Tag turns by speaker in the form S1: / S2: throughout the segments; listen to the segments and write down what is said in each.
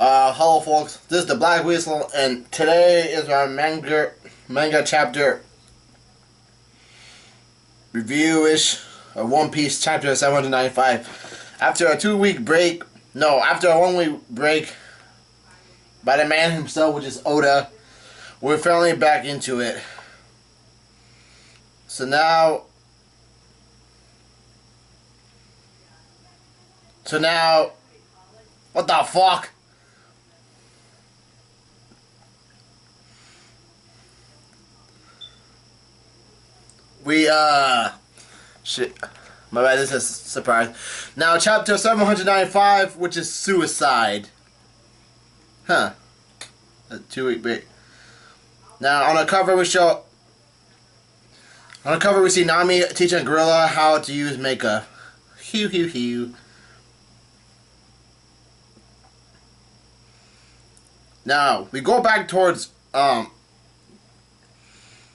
S1: Hello folks, this is the Black Whistle, and today is our manga chapter review-ish of One Piece chapter 795. After a 2-week break, after a 1-week break by the man himself, which is Oda, we're finally back into it. So now, what the fuck? Shit. My bad, this is a surprise. Now, chapter 795, which is Suicide. Huh. A 2-week break. Now, on the cover we see Nami teaching Gorilla how to use makeup. Hew, hew, hew. Now, we go back towards,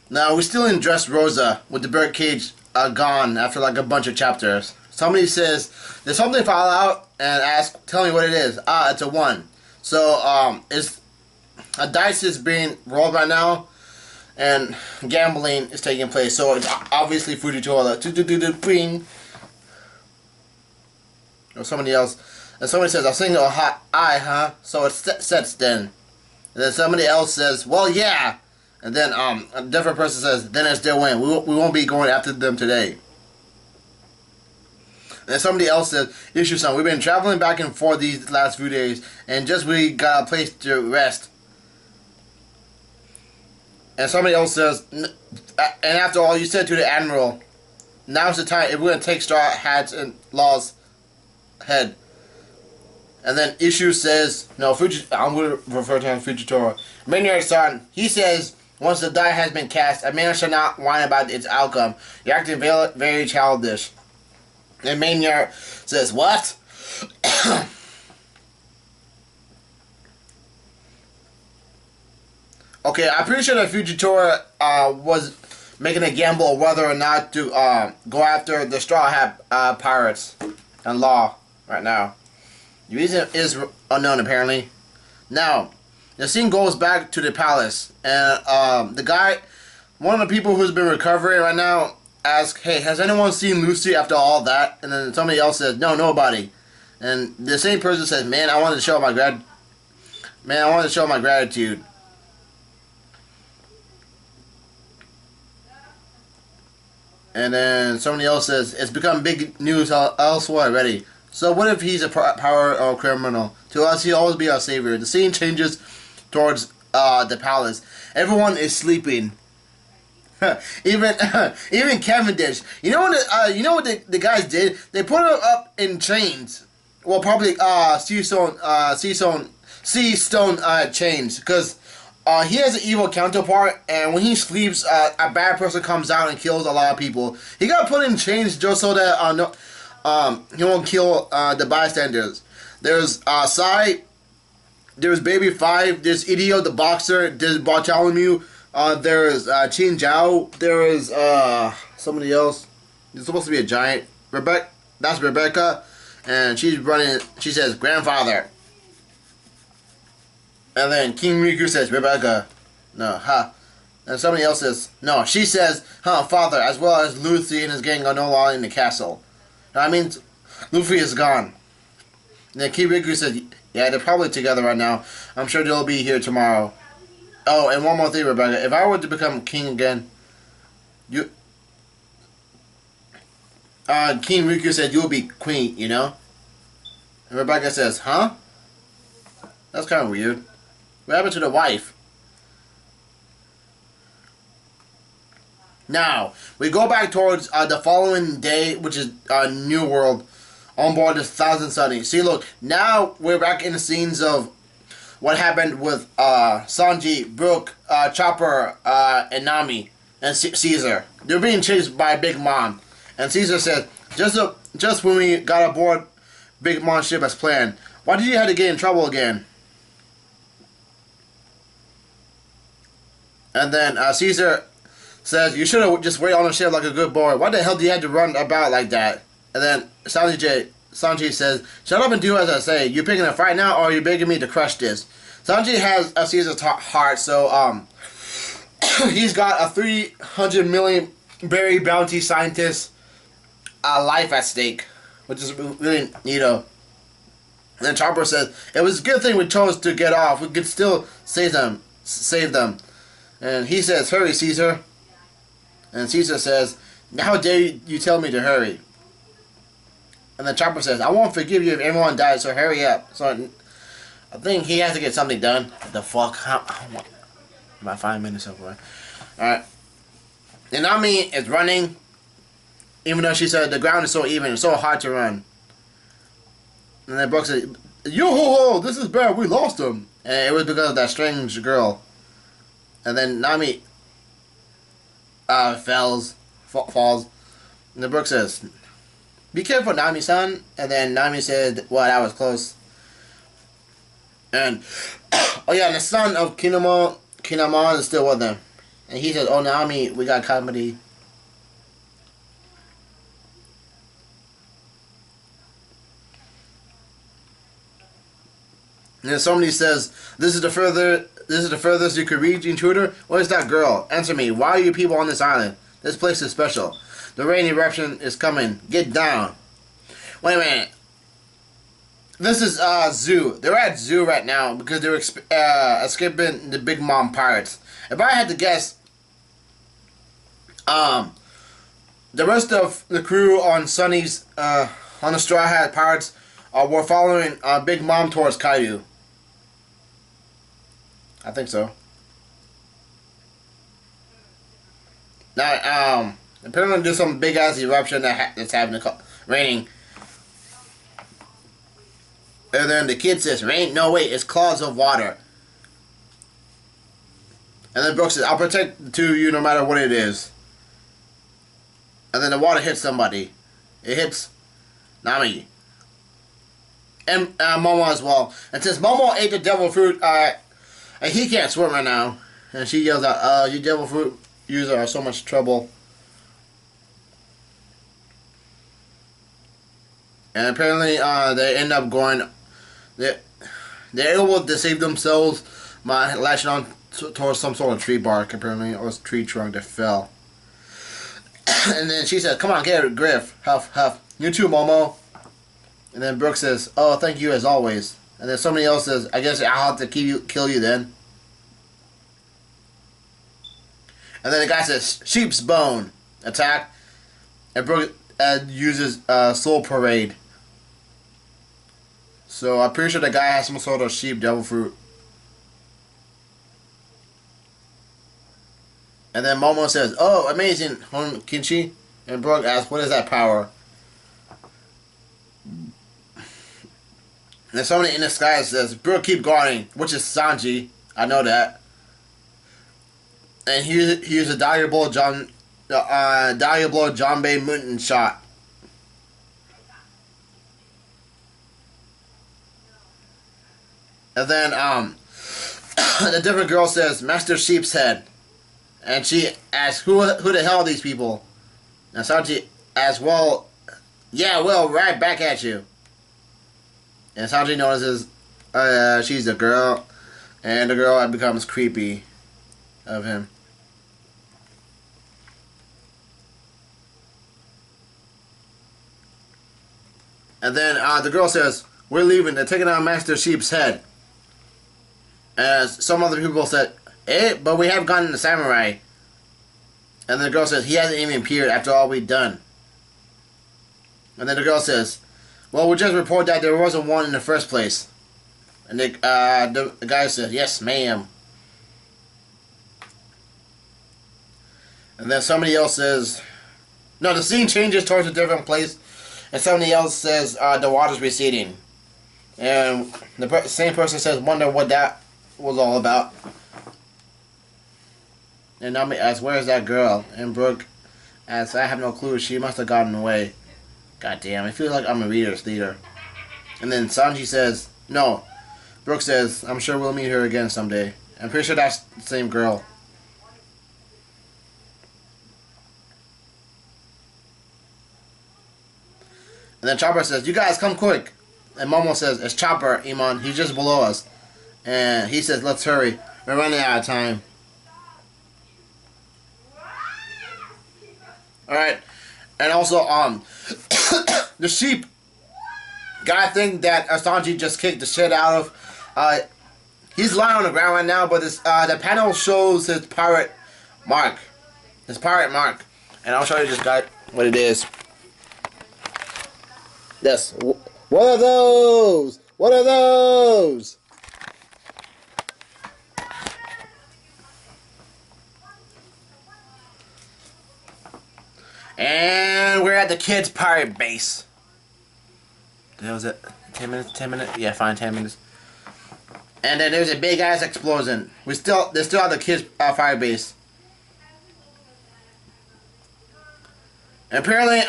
S1: now, we're still in Dressrosa with the birdcage gone after like a bunch of chapters. Somebody says, there's something fall out and tell me what it is. It's a 1. So, a dice is being rolled right now and gambling is taking place. So, it's obviously Fujitora. Bing. Or somebody else. And somebody says, I'll sing a hot eye, huh? So it sets then. And then somebody else says, well, yeah. And then a different person says, then it's their win. We won't be going after them today. And somebody else says, Issue-san, we've been traveling back and forth these last few days, and we got a place to rest. And somebody else says, and after all, you said to the Admiral, now's the time if we're going to take Straw Hat's and Law's head. And then Issue says, no, I'm going to refer to him as Fujitora. Maynard-san, he says, once the die has been cast, a man shall not whine about its outcome. You're acting very childish. And Maynard says, what? Okay, I'm pretty sure that Fujitora was making a gamble of whether or not to go after the Straw Hat pirates and Law right now. The reason is unknown, apparently. Now, the scene goes back to the palace, and the guy, one of the people who's been recovering right now, asks, hey, has anyone seen Lucy after all that? And then somebody else says, no, nobody. And the same person says, man, I wanted to show my gratitude. And then somebody else says, it's become big news elsewhere already. So what if he's a power or criminal? To us, he'll always be our savior. The scene changes towards the palace. Everyone is sleeping. even Cavendish. You know what the guys did? They put him up in chains. Well, probably sea stone chains, because he has an evil counterpart, and when he sleeps, a bad person comes out and kills a lot of people. He got put in chains just so that he won't kill the bystanders. There's Sai, there's Baby 5, there's Idio the boxer, there's Bartholomew, there's Qin Zhao, there is somebody else. There's supposed to be a giant. That's Rebecca, and she's running. She says, grandfather. And then King Riku says, Rebecca. No, ha. And somebody else says, no, she says, father, as well as Luffy and his gang are no longer in the castle. I mean, Luffy is gone. And then King Riku said, yeah, they're probably together right now. I'm sure they'll be here tomorrow. Oh, and one more thing, Rebecca. If I were to become king again, King Riku said, you'll be queen, you know? And Rebecca says, huh? That's kind of weird. What happened to the wife? Now, we go back towards the following day, which is New World, on board the Thousand Sunny. See, look, now we're back in the scenes of what happened with Sanji, Brook, Chopper, and Nami, and Caesar. They're being chased by Big Mom. And Caesar says, just when we got aboard Big Mom's ship as planned, why did you have to get in trouble again? And then Caesar says, you should have just waited on the ship like a good boy. Why the hell do you have to run about like that? And then Sanji Sanji says, "Shut up and do as I say. You picking a fight now, or are you begging me to crush this?" Sanji has a Caesar's heart, so he's got a 300 million berry bounty scientist life at stake, which is really neato. And then Chopper says, "It was a good thing we chose to get off. We could still save them. And he says, "Hurry, Caesar." And Caesar says, "How dare you tell me to hurry?" And then Chopper says, "I won't forgive you if everyone dies, so hurry up." So I think he has to get something done. What the fuck? About 5 minutes over. Alright. And Nami is running, even though she said the ground is so even, it's so hard to run. And then Brooke said, "Yo ho ho, this is bad, we lost him." And it was because of that strange girl. And then Nami falls. And then Brooke says, "Be careful, Nami-san." And then Nami said, "Well, that was close." And oh yeah, and the son of Kinamon is still with them. And he says, "Oh, Nami, we got company." And then somebody says, this is the furthest you could reach, intruder? What is that girl? Answer me. Why are you people on this island? This place is special. The rain eruption is coming. Get down." Wait a minute. This is Zoo. They're at Zoo right now because they're escaping the Big Mom pirates. If I had to guess, the rest of the crew on Sunny's on the Straw Hat Pirates were following Big Mom towards Kaidou. I think so. Now, apparently there's some big ass eruption that's happening, raining. And then the kid says, "Rain? No, wait, it's clouds of water." And then Brooke says, "I'll protect the two of you no matter what it is." And then the water hits somebody. It hits Nami. And Momo as well. And since Momo ate the devil fruit, and he can't swim right now. And she yells out, "You devil fruit user are so much trouble." And apparently, they end up going. They're able to save themselves by latching on towards some sort of tree bark, apparently, or tree trunk that fell. And then she says, "Come on, get it, Griff. Huff, huff. You too, Momo." And then Brooke says, "Oh, thank you as always." And then somebody else says, "I guess I'll have to kill you then." And then the guy says, "Sheep's bone. Attack." And Brooke uses Soul Parade. So I'm pretty sure the guy has some sort of sheep devil fruit. And then Momo says, "Oh, amazing, Hon Kinchi." And Brooke asks, "What is that power?" And then somebody in the sky says, "Brooke, keep guarding," which is Sanji. I know that. And he used a Diablo Janbei Mutant shot. And then the different girl says, "Master Sheep's head." And she asks, who the hell are these people? And Sanji asks, "Well, yeah, well, right back at you." And Sanji notices she's a girl, and the girl becomes creepy of him. And then the girl says, "We're leaving. They're taking out Master Sheep's head." As some other people said, but we have gotten the samurai." And then the girl says, "He hasn't even appeared after all we've done." And then the girl says, "Well, we'll just report that there wasn't one in the first place." And the guy says, "Yes, ma'am." And then somebody else says, no, the scene changes towards a different place. And somebody else says, the water's receding. And the same person says, "Wonder what that was all about." And Nami asks, "Where's that girl?" And Brooke asks, "I have no clue. She must have gotten away." God damn, I feel like I'm a reader's leader. And then Sanji says, "No." Brooke says, "I'm sure we'll meet her again someday." I'm pretty sure that's the same girl. And then Chopper says, "You guys come quick." And Momo says, "It's Chopper, Iman. He's just below us." And he says, "Let's hurry. We're running out of time." Alright. And also, the sheep guy thing that Sanji just kicked the shit out of, he's lying on the ground right now, but this, the panel shows his pirate mark. His pirate mark. And I'll show you this guy, what it is. This. What are those? What are those? And we're at the kids' pirate base. That was it. 10 minutes? 10 minutes? Yeah, fine, 10 minutes. And then there's a big ass explosion. They still have the kids' fire base. And apparently,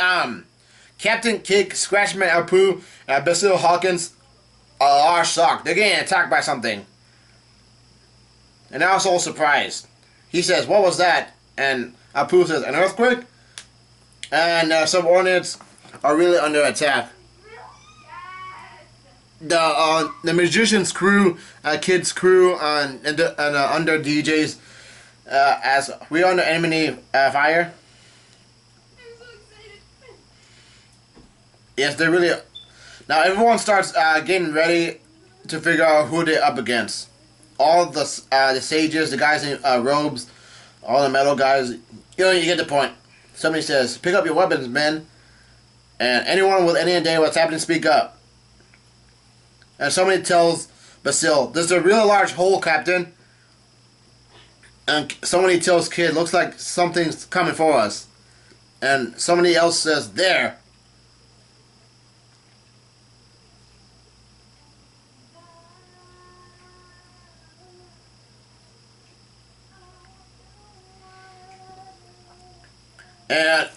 S1: Captain Kidd, Scratchman, Apu, and Basil Hawkins are shocked. They're getting attacked by something. And they're also surprised. He says, "What was that?" And Apu says, "An earthquake?" And subordinates are really under attack. The magician's crew, Kidd's crew, and under DJs, as we are under enemy fire. Yes, they really. Now everyone starts getting ready to figure out who they're up against. All the sages, the guys in robes, all the metal guys. You know, you get the point. Somebody says, "Pick up your weapons, men." And anyone with any idea what's happening, speak up. And somebody tells Basil, "There's a really large hole, Captain." And somebody tells Kidd, "Looks like something's coming for us." And somebody else says, "There." And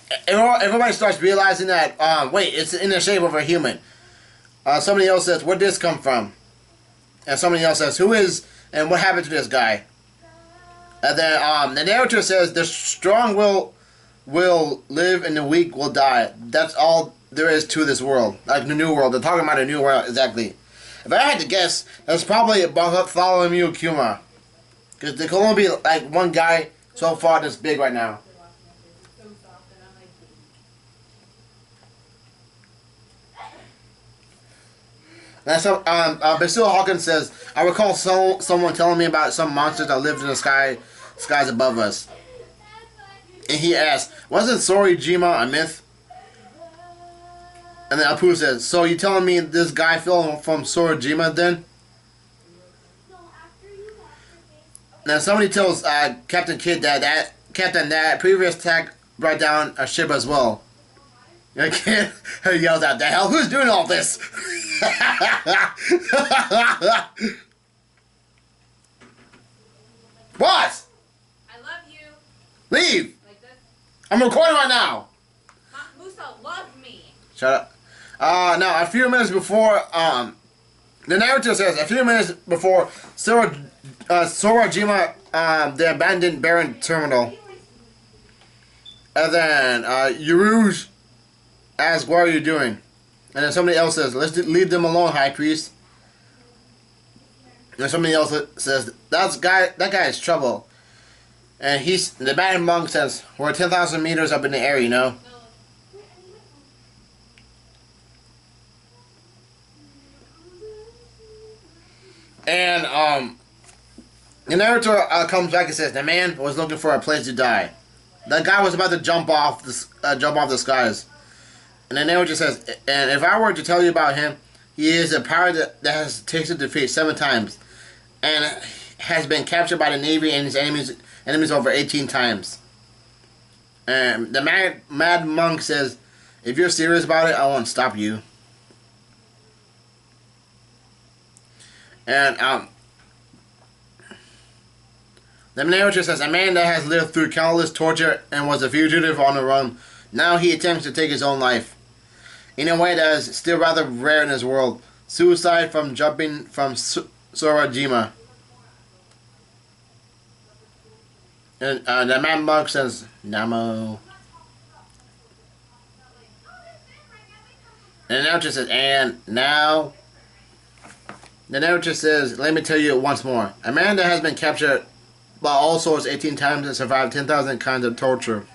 S1: everybody starts realizing that, wait, it's in the shape of a human. Somebody else says, "Where'd this come from?" And somebody else says, "Who is, and what happened to this guy?" And then the narrator says, "The strong will live and the weak will die. That's all there is to this world." Like the new world. They're talking about a new world, exactly. If I had to guess, that's probably Bartholomew Kuma. Because there can only be like one guy so far that's big right now. And so, Basil Hawkins says, "I recall someone telling me about some monsters that lived in the skies above us." And he asks, "Wasn't Sorijima a myth?" And then Apu says, "So you telling me this guy fell from Sorijima then?" Now somebody tells Captain Kidd that previous attack brought down a ship as well. And Kidd yells out, "The hell? Who's doing all this?" What?
S2: I love you.
S1: Leave!
S2: Like this?
S1: I'm recording right now.
S2: Musa, love me.
S1: Shut up. Now, a few minutes before, the narrative says, a few minutes before Sorajima, the abandoned Baron terminal. And then, Yuruj asks, "What are you doing?" And then somebody else says, "Let's leave them alone, High Priest." And somebody else says, that guy is trouble." And the bad monk says, "We're 10,000 meters up in the air, you know." And, the narrator comes back and says, "The man was looking for a place to die. That guy was about to jump off the skies." And the narrator says, "And if I were to tell you about him, he is a pirate that has tasted defeat 7 times, and has been captured by the Navy and his enemies over 18 times." And the mad monk says, "If you're serious about it, I won't stop you." And the narrator says, "A man that has lived through countless torture and was a fugitive on the run, now he attempts to take his own life. In a way that is still rather rare in this world. Suicide from jumping from Sorajima." And the man monk says, "Namo." And the announcer says, and now... The narrator says, let me tell you once more. A man that has been captured by all sorts 18 times and survived 10,000 kinds of torture.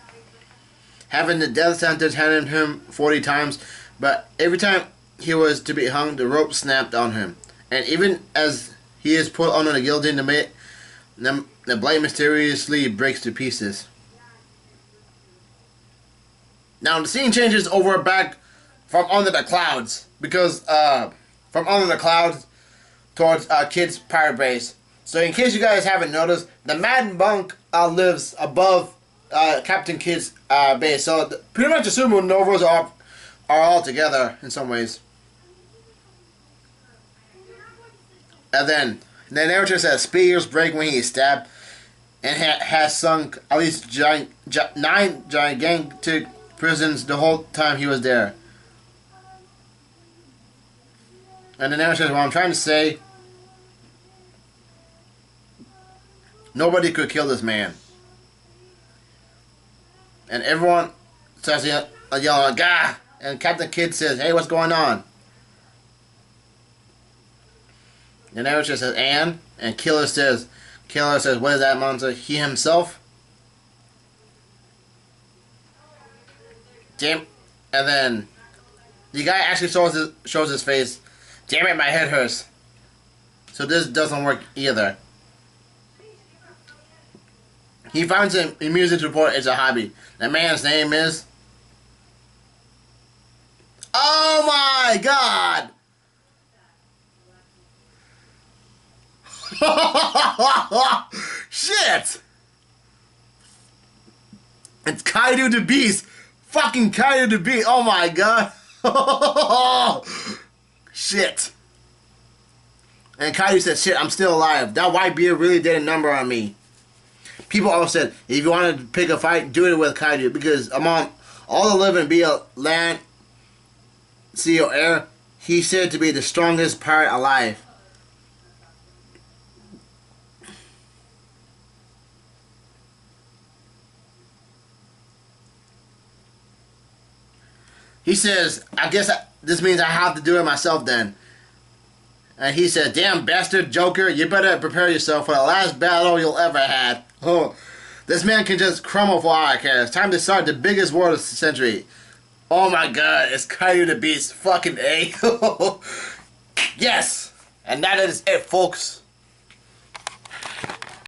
S1: Having the death sentence handed him 40 times, but every time he was to be hung, the rope snapped on him. And even as he is put under the guillotine, the blade mysteriously breaks to pieces. Now the scene changes over back from under the clouds, because from under the clouds towards Kid's pirate base. So in case you guys haven't noticed, the Mad Monk lives above Captain Kid's base. So pretty much the supernovas are all together in some ways. And then the narrator says spears break when he is stabbed, and has sunk at least 9 gigantic prisons the whole time he was there. And the narrator says, what I'm trying to say, nobody could kill this man. And everyone starts yelling, Gah! And Captain Kidd says, hey, what's going on? The narrator says, and Killer says, what is that monster? He himself? Damn. And then the guy actually shows his face. Damn it, my head hurts. So this doesn't work either. He finds a music report is a hobby. The man's name is... Oh my god! Shit! It's Kaidou the Beast! Fucking Kaidou the Beast! Oh my god! Shit. And Kaidou said, shit, I'm still alive. That white beard really did a number on me. People all said, if you wanted to pick a fight, do it with Kaidou. Because among all the living, be a land, sea, or air, he's said to be the strongest pirate alive. He says, I guess this means I have to do it myself then. And he said, damn bastard, Joker, you better prepare yourself for the last battle you'll ever had. Oh, this man can just crumble for all I care. It's time to start the biggest war of the century. Oh my god, it's Kaidou the Beast. Fucking A. Yes! And that is it, folks.